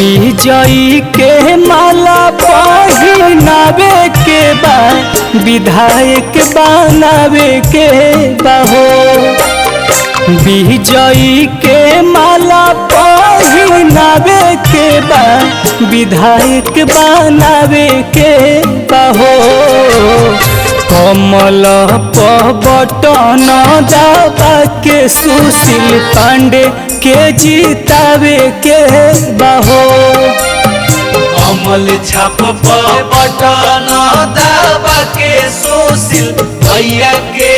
विजयी के माला पहिनावे के बा विधायक बनावे के बा हो। विजयी के माला पहिनावे के बा विधायक बनावे के बा हो। कमल बटन दबा के सुशील पांडे के जीतावे के बा हो। कमल छाप बटन दबा के सुशील भैया के